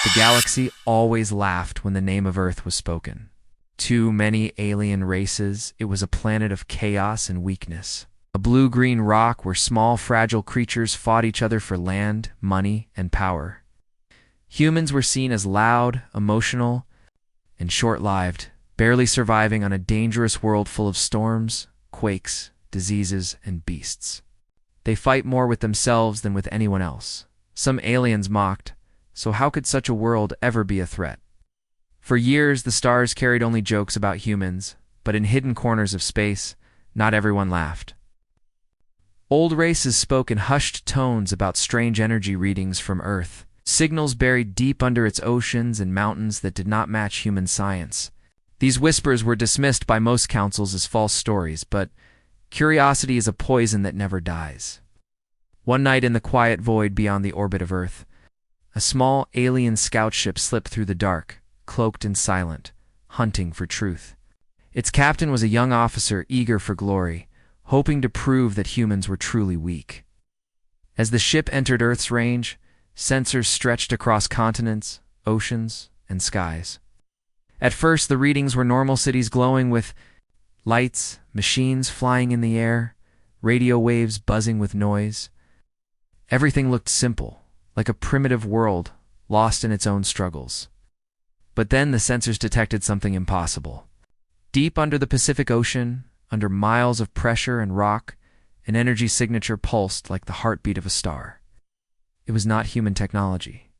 The galaxy always laughed when the name of Earth was spoken. Too many alien races, it was a planet of chaos and weakness. A blue-green rock where small, fragile creatures fought each other for land, money, and power. Humans were seen as loud, emotional, and short-lived, barely surviving on a dangerous world full of storms, quakes, diseases, and beasts. They fight more with themselves than with anyone else. Some aliens mocked, so how could such a world ever be a threat? For years, the stars carried only jokes about humans, but in hidden corners of space, not everyone laughed. Old races spoke in hushed tones about strange energy readings from Earth, signals buried deep under its oceans and mountains that did not match human science. These whispers were dismissed by most councils as false stories, but curiosity is a poison that never dies. One night in the quiet void beyond the orbit of Earth, a small alien scout ship slipped through the dark, cloaked and silent, hunting for truth. Its captain was a young officer eager for glory, hoping to prove that humans were truly weak. As the ship entered Earth's range, sensors stretched across continents, oceans, and skies. At first, the readings were normal cities glowing with lights, machines flying in the air, radio waves buzzing with noise. Everything looked simple, like a primitive world lost in its own struggles. But then the sensors detected something impossible. Deep under the Pacific Ocean, under miles of pressure and rock, an energy signature pulsed like the heartbeat of a star. It was not human technology.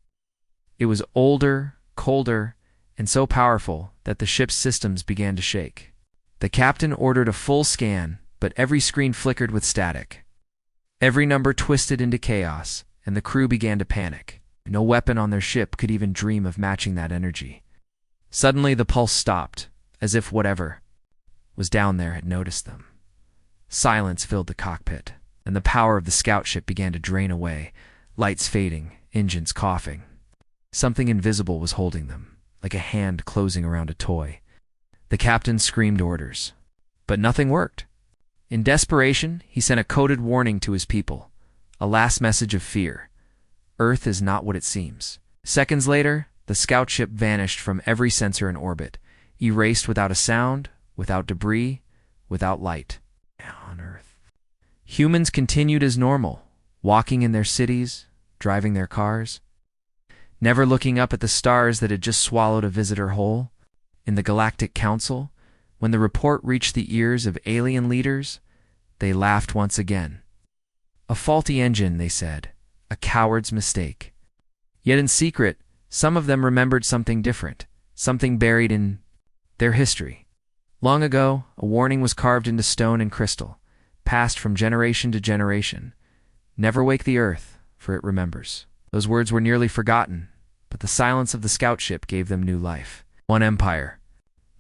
It was older, colder, and so powerful that the ship's systems began to shake. The captain ordered a full scan, but every screen flickered with static. Every number twisted into chaos, and the crew began to panic. No weapon on their ship could even dream of matching that energy. Suddenly, the pulse stopped, as if whatever was down there had noticed them. Silence filled the cockpit, and the power of the scout ship began to drain away, lights fading, engines coughing. Something invisible was holding them, like a hand closing around a toy. The captain screamed orders, but nothing worked. In desperation, he sent a coded warning to his people, a last message of fear. Earth is not what it seems. Seconds later, the scout ship vanished from every sensor in orbit, erased without a sound, without debris, without light. On Earth, humans continued as normal, walking in their cities, driving their cars, never looking up at the stars that had just swallowed a visitor whole. In the Galactic Council, when the report reached the ears of alien leaders, they laughed once again. A faulty engine, they said, a coward's mistake. Yet in secret, some of them remembered something different, something buried in their history. Long ago, a warning was carved into stone and crystal, passed from generation to generation. Never wake the Earth, for it remembers. Those words were nearly forgotten, but the silence of the scout ship gave them new life. One empire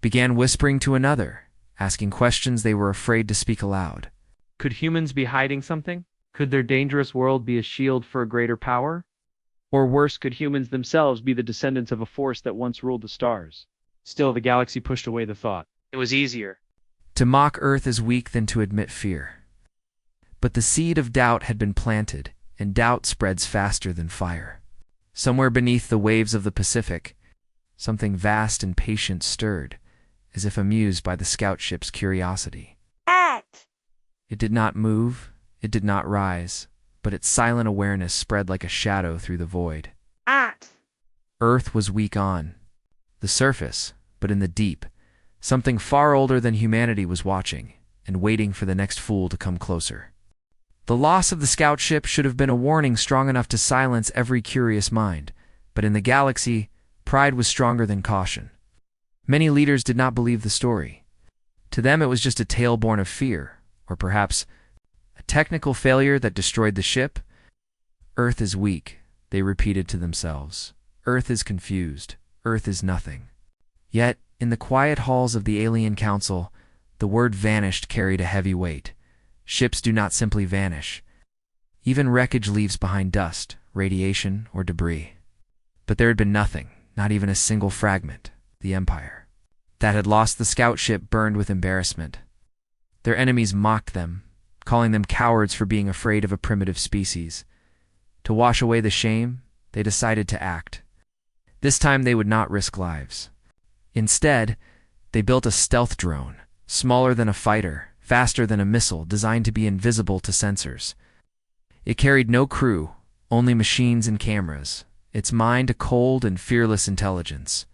began whispering to another, asking questions they were afraid to speak aloud. Could humans be hiding something? Could their dangerous world be a shield for a greater power? Or worse, could humans themselves be the descendants of a force that once ruled the stars? Still, the galaxy pushed away the thought. It was easier To mock Earth is weak than to admit fear. But the seed of doubt had been planted, and doubt spreads faster than fire. Somewhere beneath the waves of the Pacific, something vast and patient stirred, as if amused by the scout ship's curiosity. Act! It did not move, it did not rise, but its silent awareness spread like a shadow through the void. Act! Earth was weak on the surface, but in the deep, something far older than humanity was watching, and waiting for the next fool to come closer. The loss of the scout ship should have been a warning strong enough to silence every curious mind, but in the galaxy, pride was stronger than caution. Many leaders did not believe the story. To them it was just a tale born of fear, or perhaps a technical failure that destroyed the ship. Earth is weak, they repeated to themselves. Earth is confused. Earth is nothing. Yet, in the quiet halls of the Alien Council, the word vanished carried a heavy weight. Ships do not simply vanish. Even wreckage leaves behind dust, radiation, or debris. But there had been nothing, not even a single fragment. The Empire that had lost the scout ship burned with embarrassment. Their enemies mocked them, calling them cowards for being afraid of a primitive species. To wash away the shame, they decided to act. This time they would not risk lives. Instead, they built a stealth drone, smaller than a fighter, faster than a missile, designed to be invisible to sensors. It carried no crew, only machines and cameras, its mind a cold and fearless intelligence.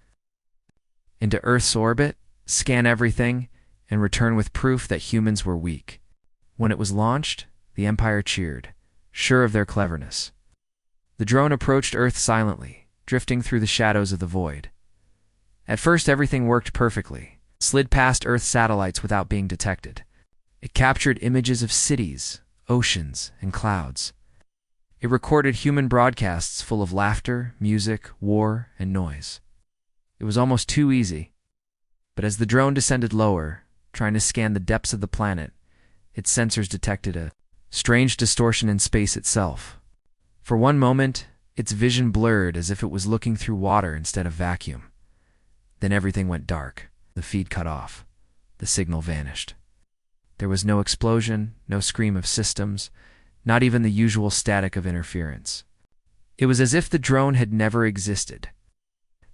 Into Earth's orbit, scan everything, and return with proof that humans were weak. When it was launched, the Empire cheered, sure of their cleverness. The drone approached Earth silently, drifting through the shadows of the void. At first everything worked perfectly, slid past Earth's satellites without being detected. It captured images of cities, oceans, and clouds. It recorded human broadcasts full of laughter, music, war, and noise. It was almost too easy. But as the drone descended lower, trying to scan the depths of the planet, its sensors detected a strange distortion in space itself. For one moment, its vision blurred as if it was looking through water instead of vacuum. Then everything went dark, the feed cut off, the signal vanished. There was no explosion, no scream of systems, not even the usual static of interference. It was as if the drone had never existed.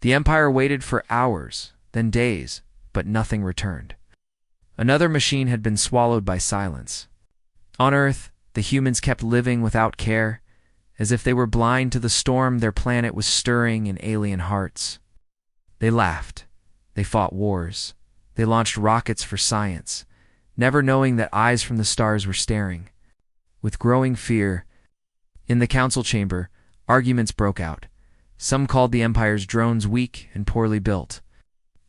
The Empire waited for hours, then days, but nothing returned. Another machine had been swallowed by silence. On Earth, the humans kept living without care, as if they were blind to the storm their planet was stirring in alien hearts. They laughed. They fought wars. They launched rockets for science, never knowing that eyes from the stars were staring. With growing fear, in the council chamber, arguments broke out. Some called the Empire's drones weak and poorly built.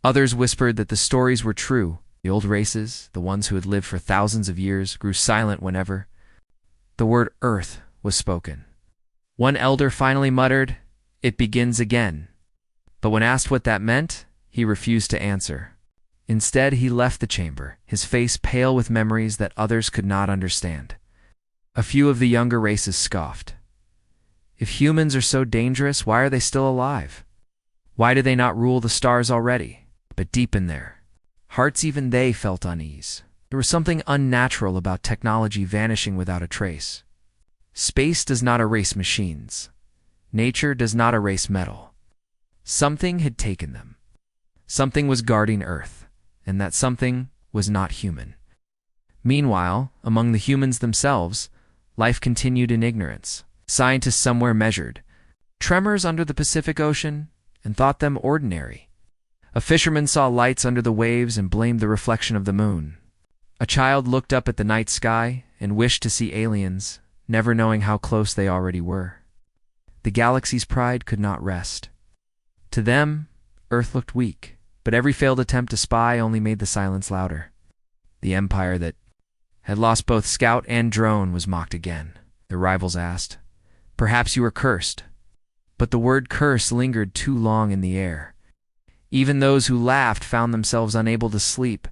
Others whispered that the stories were true. The old races, the ones who had lived for thousands of years, grew silent whenever the word Earth was spoken. One elder finally muttered, "It begins again." But when asked what that meant, he refused to answer. Instead, he left the chamber, his face pale with memories that others could not understand. A few of the younger races scoffed. If humans are so dangerous, why are they still alive? Why do they not rule the stars already? But deep in their hearts, even they felt unease. There was something unnatural about technology vanishing without a trace. Space does not erase machines. Nature does not erase metal. Something had taken them. Something was guarding Earth, and that something was not human. Meanwhile, among the humans themselves, life continued in ignorance. Scientists somewhere measured tremors under the Pacific Ocean and thought them ordinary. A fisherman saw lights under the waves and blamed the reflection of the moon. A child looked up at the night sky and wished to see aliens, never knowing how close they already were. The galaxy's pride could not rest. To them, Earth looked weak, but every failed attempt to spy only made the silence louder. The empire that had lost both scout and drone was mocked again. Their rivals asked, "Perhaps you are cursed." But the word curse lingered too long in the air. Even those who laughed found themselves unable to sleep,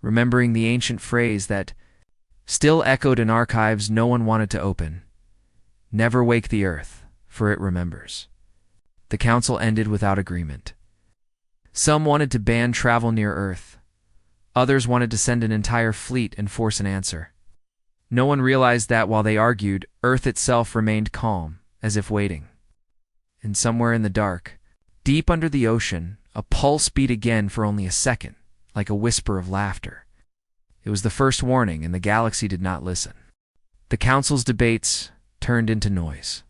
remembering the ancient phrase that still echoed in archives no one wanted to open. Never wake the Earth, for it remembers. The council ended without agreement. Some wanted to ban travel near Earth. Others wanted to send an entire fleet and force an answer. No one realized that while they argued, Earth itself remained calm, as if waiting. And somewhere in the dark, deep under the ocean, a pulse beat again for only a second, like a whisper of laughter. It was the first warning, and the galaxy did not listen. The council's debates turned into noise.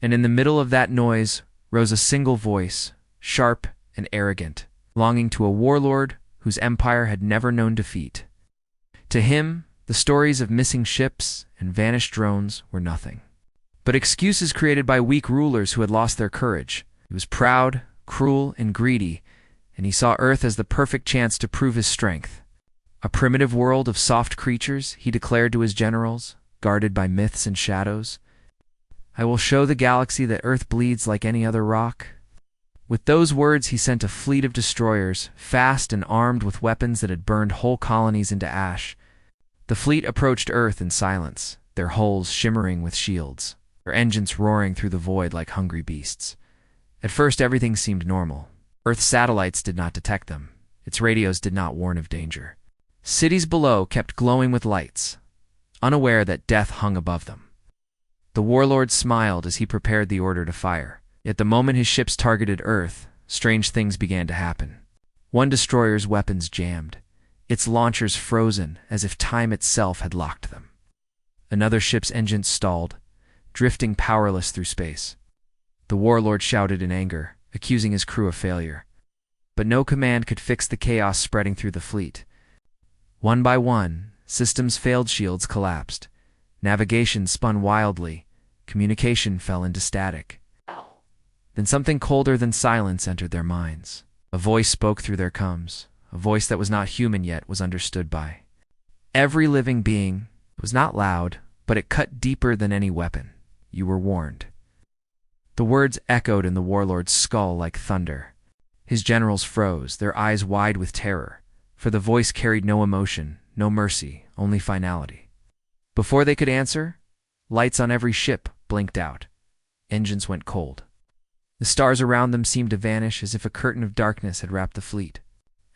And in the middle of that noise rose a single voice, sharp and arrogant, belonging to a warlord whose empire had never known defeat. To him, the stories of missing ships and vanished drones were nothing but excuses created by weak rulers who had lost their courage. He was proud, cruel, and greedy, and he saw Earth as the perfect chance to prove his strength. A primitive world of soft creatures, he declared to his generals, guarded by myths and shadows. "I will show the galaxy that Earth bleeds like any other rock." With those words, he sent a fleet of destroyers, fast and armed with weapons that had burned whole colonies into ash. The fleet approached Earth in silence, their hulls shimmering with shields, their engines roaring through the void like hungry beasts. At first, everything seemed normal. Earth's satellites did not detect them. Its radios did not warn of danger. Cities below kept glowing with lights, unaware that death hung above them. The warlord smiled as he prepared the order to fire. Yet the moment his ships targeted Earth, strange things began to happen. One destroyer's weapons jammed, its launchers frozen as if time itself had locked them. Another ship's engines stalled, drifting powerless through space. The warlord shouted in anger, accusing his crew of failure. But no command could fix the chaos spreading through the fleet. One by one, systems failed, shields collapsed. Navigation spun wildly, communication fell into static. Then something colder than silence entered their minds. A voice spoke through their comms, a voice that was not human yet was understood by every living being. It was not loud, but it cut deeper than any weapon. You were warned. The words echoed in the warlord's skull like thunder. His generals froze, their eyes wide with terror, for the voice carried no emotion, no mercy, only finality. Before they could answer, lights on every ship blinked out. Engines went cold. The stars around them seemed to vanish as if a curtain of darkness had wrapped the fleet.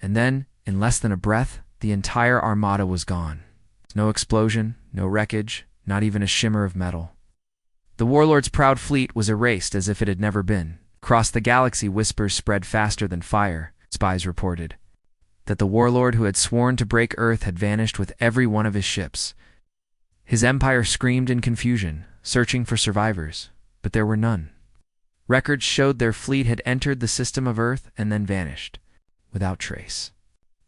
And then, in less than a breath, the entire armada was gone. No explosion, no wreckage, not even a shimmer of metal. The warlord's proud fleet was erased as if it had never been. Across the galaxy, whispers spread faster than fire. Spies reported that the warlord who had sworn to break Earth had vanished with every one of his ships. His empire screamed in confusion, searching for survivors, but there were none. Records showed their fleet had entered the system of Earth and then vanished, without trace.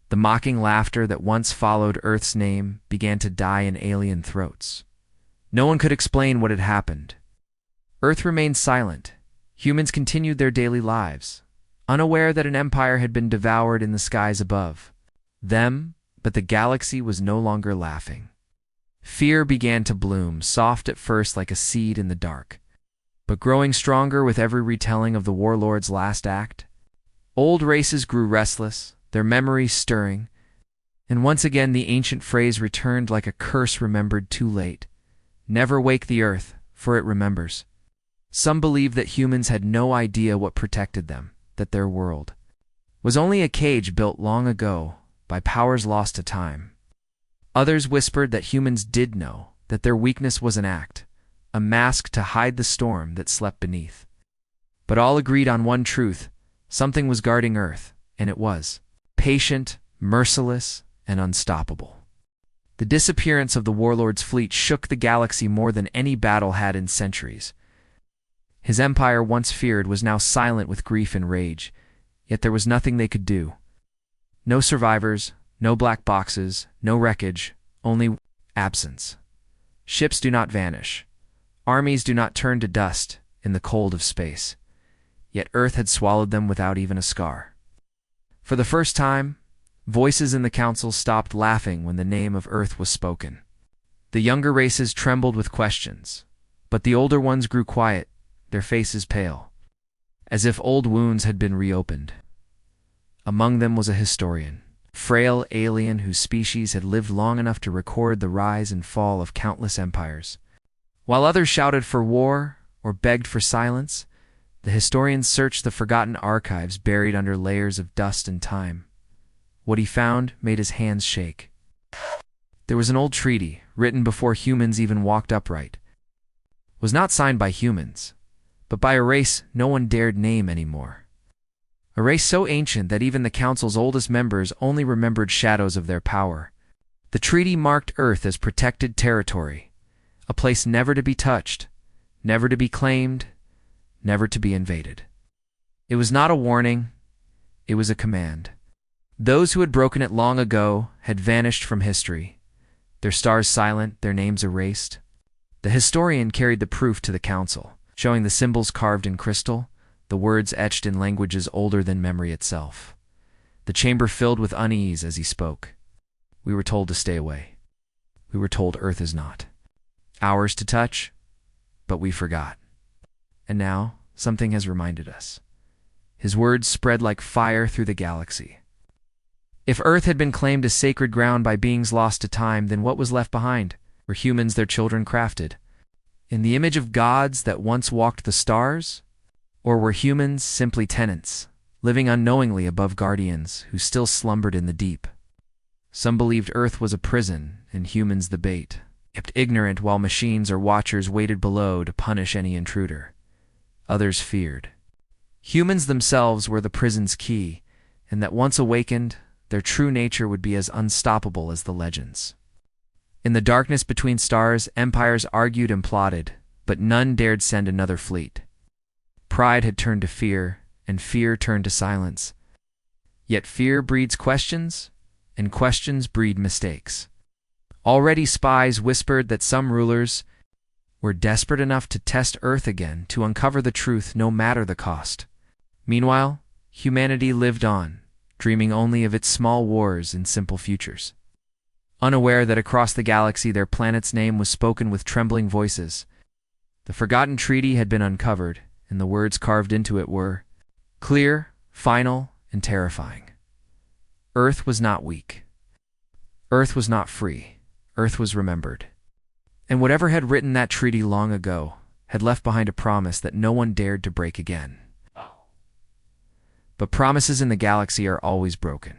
The mocking laughter that once followed Earth's name began to die in alien throats. No one could explain what had happened. Earth remained silent. Humans continued their daily lives, unaware that an empire had been devoured in the skies above them, but the galaxy was no longer laughing. Fear began to bloom, soft at first like a seed in the dark, but growing stronger with every retelling of the warlord's last act. Old races grew restless, their memories stirring, and once again the ancient phrase returned like a curse remembered too late. Never wake the earth, for it remembers. Some believed that humans had no idea what protected them, that their world was only a cage built long ago by powers lost to time. Others whispered that humans did know, that their weakness was an act, a mask to hide the storm that slept beneath. But all agreed on one truth: something was guarding Earth, and it was patient, merciless, and unstoppable. The disappearance of the warlord's fleet shook the galaxy more than any battle had in centuries. His empire, once feared, was now silent with grief and rage, yet there was nothing they could do. No survivors, no black boxes, no wreckage, only absence. Ships do not vanish. Armies do not turn to dust in the cold of space. Yet Earth had swallowed them without even a scar. For the first time, voices in the council stopped laughing when the name of Earth was spoken. The younger races trembled with questions, but the older ones grew quiet, their faces pale, as if old wounds had been reopened. Among them was a historian, frail alien whose species had lived long enough to record the rise and fall of countless empires. While others shouted for war or begged for silence, the historian searched the forgotten archives buried under layers of dust and time. What he found made his hands shake. There was an old treaty, written before humans even walked upright. It was not signed by humans, but by a race no one dared name anymore. A race so ancient that even the council's oldest members only remembered shadows of their power. The treaty marked Earth as protected territory, a place never to be touched, never to be claimed, never to be invaded. It was not a warning, it was a command. Those who had broken it long ago had vanished from history, their stars silent, their names erased. The historian carried the proof to the council, showing the symbols carved in crystal, the words etched in languages older than memory itself. The chamber filled with unease as he spoke. We were told to stay away. We were told Earth is not ours to touch, but we forgot. And now, something has reminded us. His words spread like fire through the galaxy. If Earth had been claimed as sacred ground by beings lost to time, then what was left behind? Were humans their children crafted in the image of gods that once walked the stars? Or were humans simply tenants, living unknowingly above guardians who still slumbered in the deep? Some believed Earth was a prison and humans the bait, kept ignorant while machines or watchers waited below to punish any intruder. Others feared Humans themselves were the prison's key, and that once awakened, their true nature would be as unstoppable as the legends. In the darkness between stars, empires argued and plotted, but none dared send another fleet. Pride had turned to fear, and fear turned to silence. Yet fear breeds questions, and questions breed mistakes. Already spies whispered that some rulers were desperate enough to test Earth again, to uncover the truth no matter the cost. Meanwhile, humanity lived on, dreaming only of its small wars and simple futures. Unaware that across the galaxy their planet's name was spoken with trembling voices. The forgotten treaty had been uncovered, and the words carved into it were clear, final, and terrifying. Earth was not weak. Earth was not free. Earth was remembered. And whatever had written that treaty long ago had left behind a promise that no one dared to break again. But promises in the galaxy are always broken.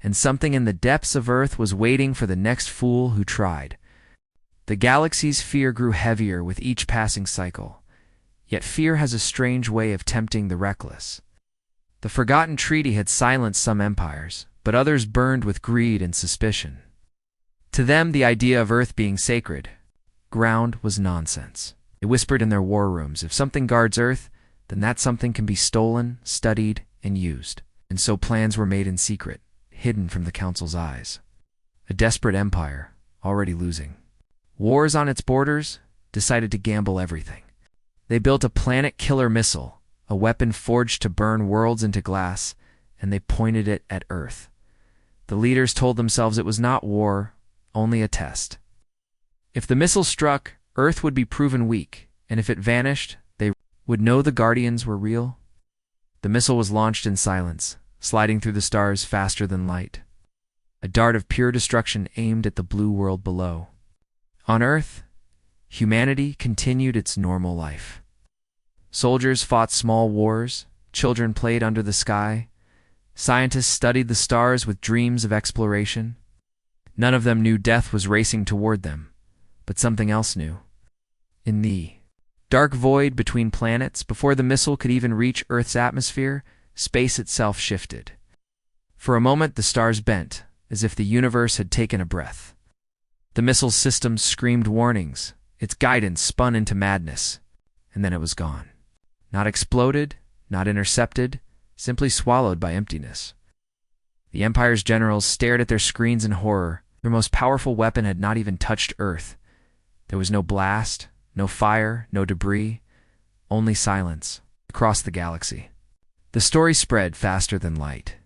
And something in the depths of Earth was waiting for the next fool who tried. The galaxy's fear grew heavier with each passing cycle. Yet fear has a strange way of tempting the reckless. The forgotten treaty had silenced some empires, but others burned with greed and suspicion. To them, the idea of Earth being sacred ground was nonsense. They whispered in their war rooms, if something guards Earth, then that something can be stolen, studied, and used. And so plans were made in secret, hidden from the Council's eyes. A desperate empire, already losing. Wars on its borders decided to gamble everything. They built a planet-killer missile, a weapon forged to burn worlds into glass, and they pointed it at Earth. The leaders told themselves it was not war, only a test. If the missile struck, Earth would be proven weak, and if it vanished, they would know the Guardians were real. The missile was launched in silence, sliding through the stars faster than light. A dart of pure destruction aimed at the blue world below. On Earth, humanity continued its normal life. Soldiers fought small wars, children played under the sky, scientists studied the stars with dreams of exploration. None of them knew death was racing toward them, but something else knew. In the dark void between planets, before the missile could even reach Earth's atmosphere, space itself shifted. For a moment, the stars bent, as if the universe had taken a breath. The missile's systems screamed warnings, its guidance spun into madness, and then it was gone. Not exploded, not intercepted, simply swallowed by emptiness. The Empire's generals stared at their screens in horror. Their most powerful weapon had not even touched Earth. There was no blast, no fire, no debris, only silence across the galaxy. The story spread faster than light.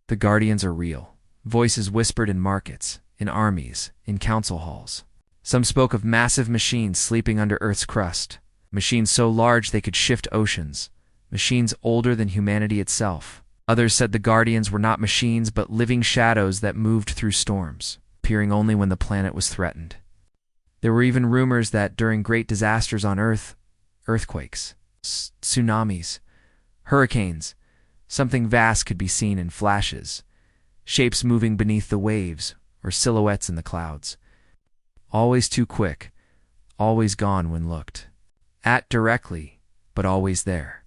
The Guardians are real. Voices whispered in markets, in armies, in council halls. Some spoke of massive machines sleeping under Earth's crust, machines so large they could shift oceans, machines older than humanity itself. Others said the Guardians were not machines but living shadows that moved through storms, appearing only when the planet was threatened. There were even rumors that during great disasters on Earth, earthquakes, tsunamis, hurricanes, something vast could be seen in flashes, shapes moving beneath the waves or silhouettes in the clouds. Always too quick, always gone when looked at directly, but always there.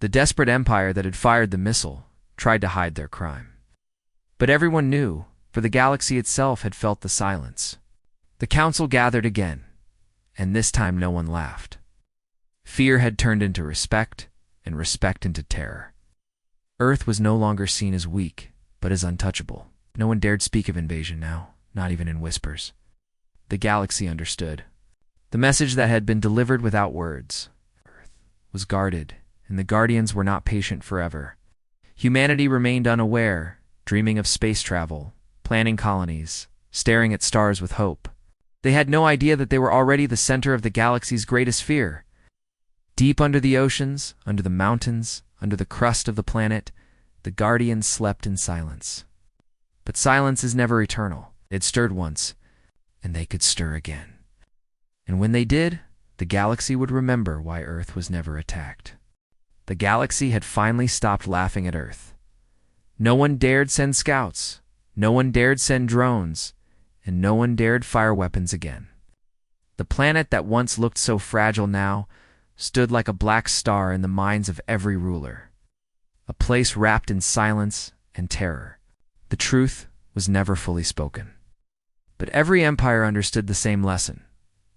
The desperate empire that had fired the missile tried to hide their crime. But everyone knew, for the galaxy itself had felt the silence. The council gathered again, and this time no one laughed. Fear had turned into respect, and respect into terror. Earth was no longer seen as weak, but as untouchable. No one dared speak of invasion now, not even in whispers. The galaxy understood. The message that had been delivered without words. Earth was guarded, and the Guardians were not patient forever. Humanity remained unaware, dreaming of space travel, planning colonies, staring at stars with hope. They had no idea that they were already the center of the galaxy's greatest fear. Deep under the oceans, under the mountains, under the crust of the planet, the Guardians slept in silence. But silence is never eternal. It stirred once, and they could stir again. And when they did, the galaxy would remember why Earth was never attacked. The galaxy had finally stopped laughing at Earth. No one dared send scouts, no one dared send drones, and no one dared fire weapons again. The planet that once looked so fragile now stood like a black star in the minds of every ruler, a place wrapped in silence and terror. The truth was never fully spoken. But every empire understood the same lesson.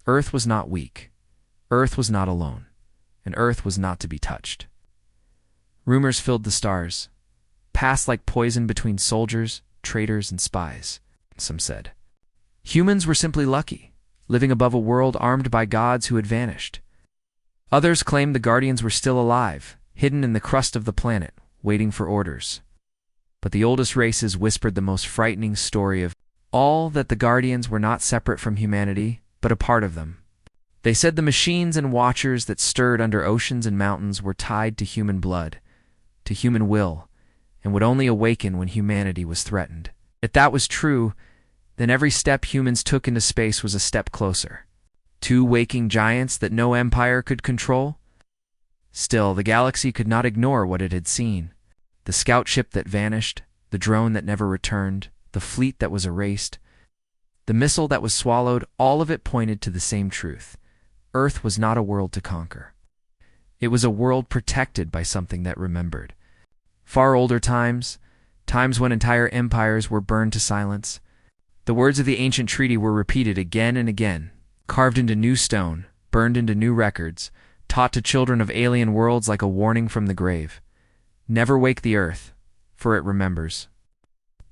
Earth was not weak. Earth was not alone. And Earth was not to be touched. Rumors filled the stars, passed like poison between soldiers, traitors, and spies. Some said humans were simply lucky, living above a world armed by gods who had vanished. Others claimed the Guardians were still alive, hidden in the crust of the planet, waiting for orders. But the oldest races whispered the most frightening story of all, that the Guardians were not separate from humanity, but a part of them. They said the machines and watchers that stirred under oceans and mountains were tied to human blood, to human will, and would only awaken when humanity was threatened. If that was true, then every step humans took into space was a step closer. Two waking giants that no empire could control? Still, the galaxy could not ignore what it had seen. The scout ship that vanished, the drone that never returned, the fleet that was erased, the missile that was swallowed, all of it pointed to the same truth. Earth was not a world to conquer. It was a world protected by something that remembered. Far older times, times when entire empires were burned to silence, the words of the ancient treaty were repeated again and again, carved into new stone, burned into new records, taught to children of alien worlds like a warning from the grave. Never wake the Earth, for it remembers.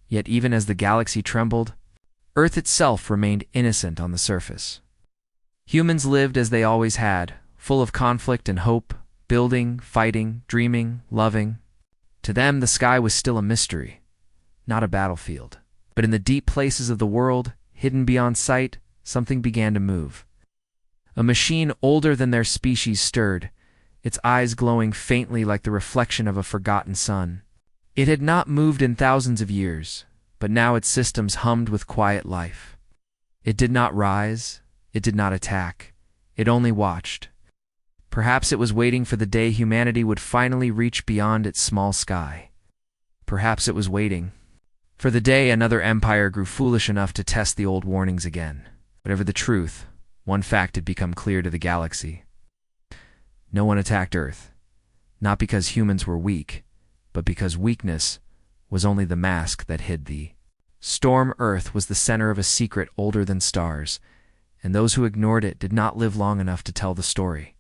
Yet even as the galaxy trembled, Earth itself remained innocent on the surface. Humans lived as they always had, full of conflict and hope, building, fighting, dreaming, loving. To them, the sky was still a mystery, not a battlefield. But in the deep places of the world, hidden beyond sight, something began to move. A machine older than their species stirred, its eyes glowing faintly like the reflection of a forgotten sun. It had not moved in thousands of years, but now its systems hummed with quiet life. It did not rise, it did not attack, it only watched. Perhaps it was waiting for the day humanity would finally reach beyond its small sky. Perhaps it was waiting for the day another empire grew foolish enough to test the old warnings again. Whatever the truth, one fact had become clear to the galaxy. No one attacked Earth, not because humans were weak, but because weakness was only the mask that hid the storm. Earth was the center of a secret older than stars, and those who ignored it did not live long enough to tell the story.